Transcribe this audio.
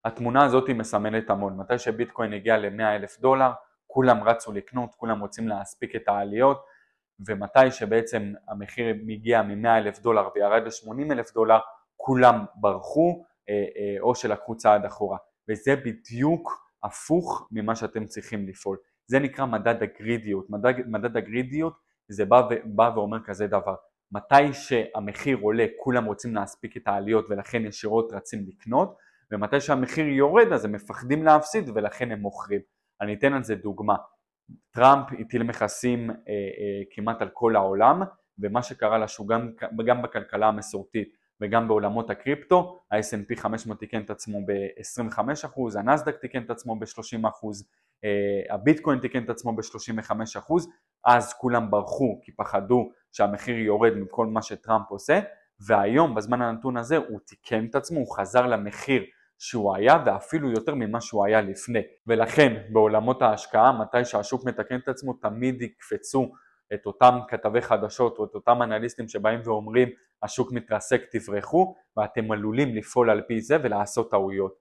התמונה הזאת מסמלת המון. מתי שביטקוין הגיע ל$100,000, כולם רצו לקנות, כולם רוצים להספיק את העליות, ומתי שבעצם המחיר מגיע מ$100,000 וירד ל$80,000, כולם ברחו או שלקחו צעד אחורה. וזה בדיוק הפוך ממה שאתם צריכים לפעול. זה נקרא מדד הגרידיות. מדד הגרידיות זה בא ואומר כזה דבר. מתי שהמחיר עולה, כולם רוצים להספיק את העליות ולכן ישירות רצים לקנות, ומתי שהמחיר יורד אז הם מפחדים להפסיד ולכן הם מוכרים. אני אתן על זה דוגמה. טראמפ הטיל מכסים כמעט על כל העולם, ומה שקרה לה שהוא גם בכלכלה המסורתית וגם בעולמות הקריפטו, ה-S&P 500 תיקן את עצמו ב-25%, הנסדק תיקן את עצמו ב-30%, הביטקוין תיקן את עצמו ב-35%, אז כולם ברחו כי פחדו שהמחיר יורד מכל מה שטראמפ עושה, והיום בזמן הנתון הזה הוא תיקן את עצמו, הוא חזר למחיר שהוא היה ואפילו יותר ממה שהוא היה לפני. ולכן בעולמות ההשקעה, מתי שהשוק מתקן את עצמו, תמיד יקפצו את אותם כתבי חדשות או את אותם אנליסטים שבאים ואומרים השוק מתרסק, תברחו, ואתם עלולים לפעול על פי זה ולעשות טעויות.